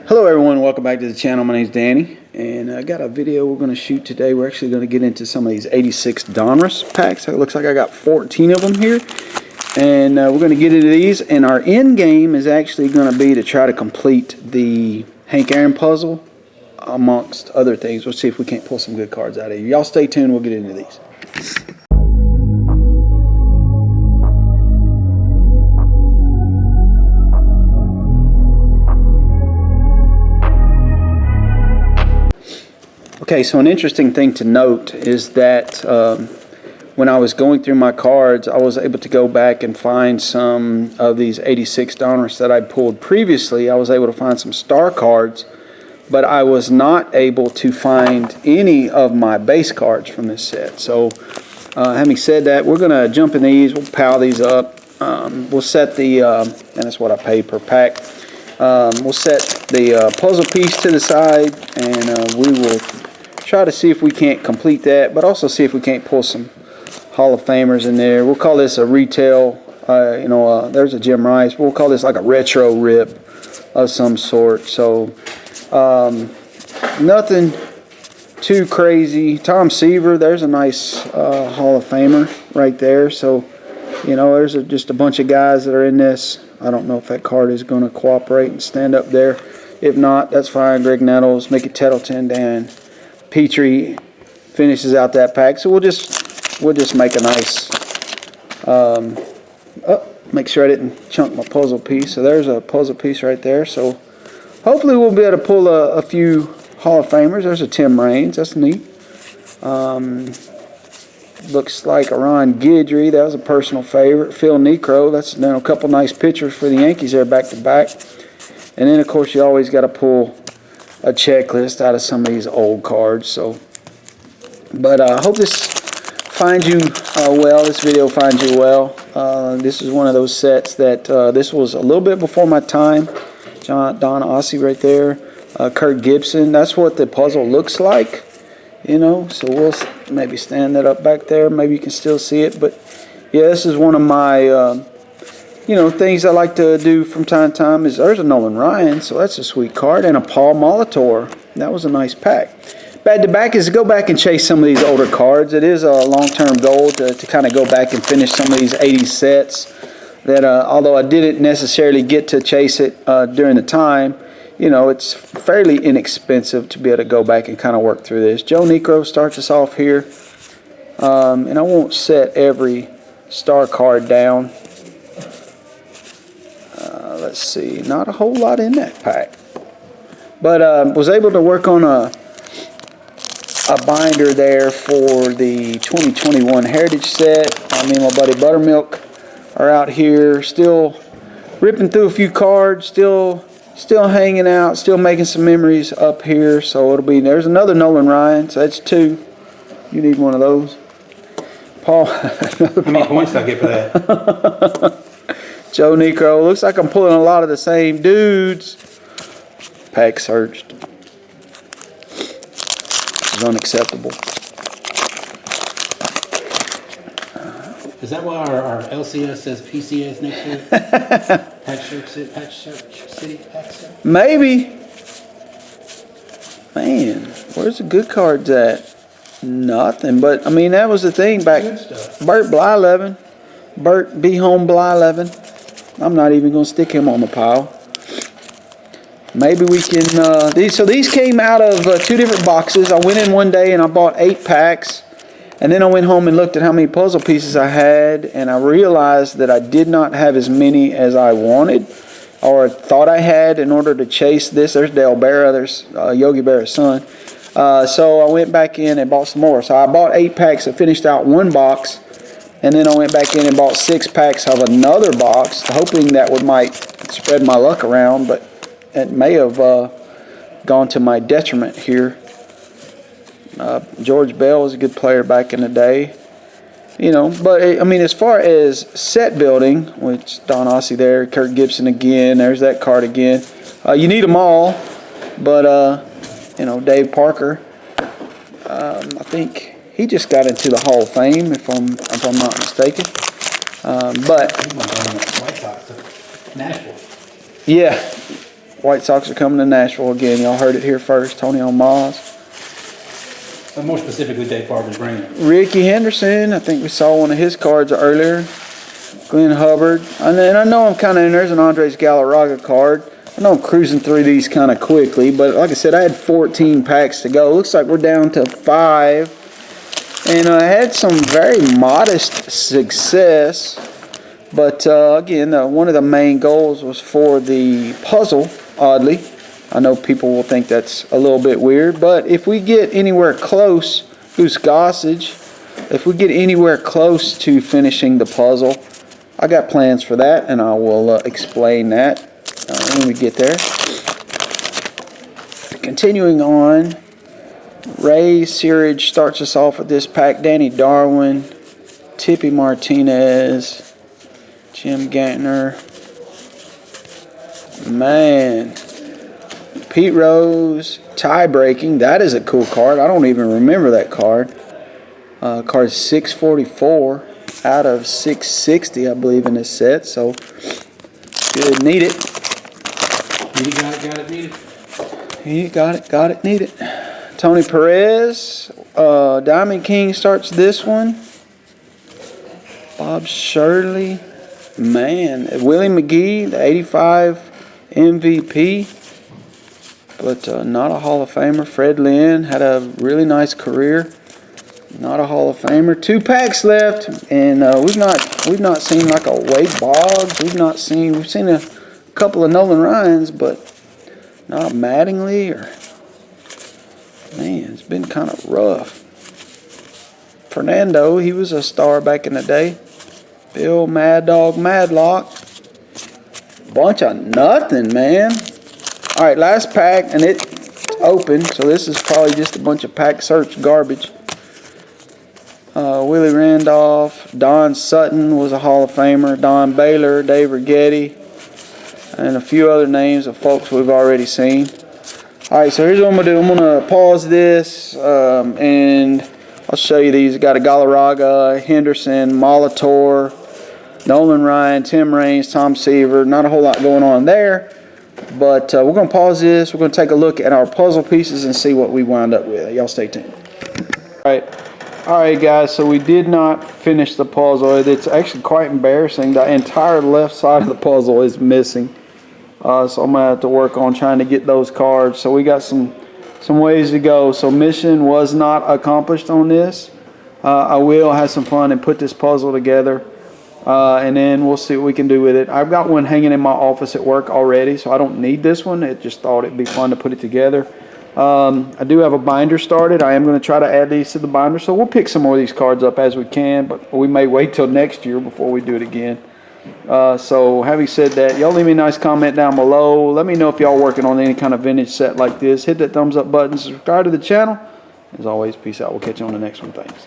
Hello everyone, welcome back to the channel. My name is Danny, and I got a video we're going to shoot today. We're actually going to get into some of these 86 Donruss packs. It looks like I got 14 of them here, and we're going to get into these, and our end game is actually going to be to try to complete the Hank Aaron puzzle amongst other things. We'll see if we can't pull some good cards out of you. Y'all stay tuned, we'll get into these. Okay, so an interesting thing to note is that when I was going through my cards, I was able to go back and find some of these 86 Donruss that I pulled previously. I was able to find some star cards, but I was not able to find any of my base cards from this set. So having said that, we're going to jump in these. We'll pile these up. We'll set the, and that's what I pay per pack. We'll set the puzzle piece to the side, and we will try to see if we can't complete that, but also see if we can't pull some Hall of Famers in there. We'll call this a retail, there's a Jim Rice. We'll call this like a retro rip of some sort. So nothing too crazy. Tom Seaver, there's a nice Hall of Famer right there. So, there's just a bunch of guys that are in this. I don't know if that card is going to cooperate and stand up there. If not, that's fine. Greg Nettles, Mickey Tettleton, Dan Petrie finishes out that pack. So we'll just make a nice make sure I didn't chunk my puzzle piece. So there's a puzzle piece right there. So hopefully we'll be able to pull a few Hall of Famers. There's a Tim Raines, that's neat. Looks like a Ron Guidry, that was a personal favorite. Phil Necro, that's a couple nice pictures for the Yankees there back to back. And then of course you always got to pull a checklist out of some of these old cards. So, but I hope this finds you well. This video finds you well. This is one of those sets that this was a little bit before my time. Don Ossie right there. Kurt Gibson. That's what the puzzle looks like. So we'll maybe stand that up back there. Maybe you can still see it. But yeah, this is one of my things I like to do from time to time. There's a Nolan Ryan, so that's a sweet card, and a Paul Molitor. That was a nice pack. Bad to back is to go back and chase some of these older cards. It is a long-term goal to kind of go back and finish some of these 80s sets that, although I didn't necessarily get to chase it during the time, it's fairly inexpensive to be able to go back and kind of work through this. Joe Necro starts us off here, and I won't set every star card down. Let's see, not a whole lot in that pack, but was able to work on a binder there for the 2021 Heritage set. Me and my buddy Buttermilk are out here still ripping through a few cards, still hanging out, still making some memories up here. So there's another Nolan Ryan, so that's two. You need one of those. Paul. How many points did I get for that? Joe Necro. Looks like I'm pulling a lot of the same dudes. Pack searched. This is unacceptable. Is that why our LCS says PCS next to it? Patch search? Maybe. Man, where's the good cards at? Nothing. But, that was the thing back. Burt Blyleven. Burt B. Home Blyleven. I'm not even going to stick him on the pile. Maybe we can... these came out of two different boxes. I went in one day and I bought 8 packs. And then I went home and looked at how many puzzle pieces I had. And I realized that I did not have as many as I wanted or thought I had in order to chase this. There's Dale Berra. There's Yogi Berra's son. So I went back in and bought some more. So I bought 8 packs. I finished out one box. And then I went back in and bought 6 packs of another box, hoping that might spread my luck around, but it may have gone to my detriment here. George Bell was a good player back in the day. But as far as set building, which Don Ossie there, Kurt Gibson again, there's that card again. You need them all, but, Dave Parker, I think... He just got into the Hall of Fame, if I'm not mistaken. But Nashville. yeah, White Sox are coming to Nashville again. Y'all heard it here first. Tony on Moss. But more specifically, Dave Farber's bringing. Ricky Henderson. I think we saw one of his cards earlier. Glenn Hubbard. And I know I'm kind of in. There's an Andres Galarraga card. I know I'm cruising through these kind of quickly, but like I said, I had 14 packs to go. Looks like we're down to 5. And I had some very modest success. But again, one of the main goals was for the puzzle, oddly. I know people will think that's a little bit weird, but if we get anywhere close, Goose Gossage, if we get anywhere close to finishing the puzzle, I got plans for that, and I will explain that when we get there. Continuing on, Ray Searage starts us off with this pack. Danny Darwin, Tippy Martinez, Jim Gantner. Man. Pete Rose, tie breaking. That is a cool card. I don't even remember that card. Card 644 out of 660, I believe, in this set. So, good. Need it. Got it, need it. He got it, need it. Tony Perez, Diamond King starts this one. Bob Shirley. Man. Willie McGee, the 85 MVP. But not a Hall of Famer. Fred Lynn had a really nice career. Not a Hall of Famer. 2 packs left, and we've not seen like a Wade Boggs. We've seen a couple of Nolan Ryans, but not a Mattingly or man. It's been kind of rough. Fernando, he was a star back in the day. Bill Mad Dog Madlock. Bunch of nothing, man. All right, last pack, and it's open, so this is probably just a bunch of pack search garbage. Willie Randolph, Don Sutton was a Hall of Famer, Don Baylor, Dave Rigetti, and a few other names of folks we've already seen. All right, so here's what I'm going to do. I'm going to pause this, and I'll show you these. I got a Galarraga, Henderson, Molitor, Nolan Ryan, Tim Raines, Tom Seaver. Not a whole lot going on there. But we're going to pause this. We're going to take a look at our puzzle pieces and see what we wound up with. Y'all stay tuned. All right, guys. So we did not finish the puzzle. It's actually quite embarrassing. The entire left side of the puzzle is missing. So I'm going to have to work on trying to get those cards. So we got some ways to go. So mission was not accomplished on this. I will have some fun and put this puzzle together. And then we'll see what we can do with it. I've got one hanging in my office at work already, so I don't need this one. I just thought it'd be fun to put it together. I do have a binder started. I am going to try to add these to the binder, so we'll pick some more of these cards up as we can, but we may wait till next year before we do it again. So having said that, y'all leave me a nice comment down below. Let me know if y'all working on any kind of vintage set like this. Hit that thumbs up button. Subscribe to the channel. As always, peace out. We'll catch you on the next one. Thanks.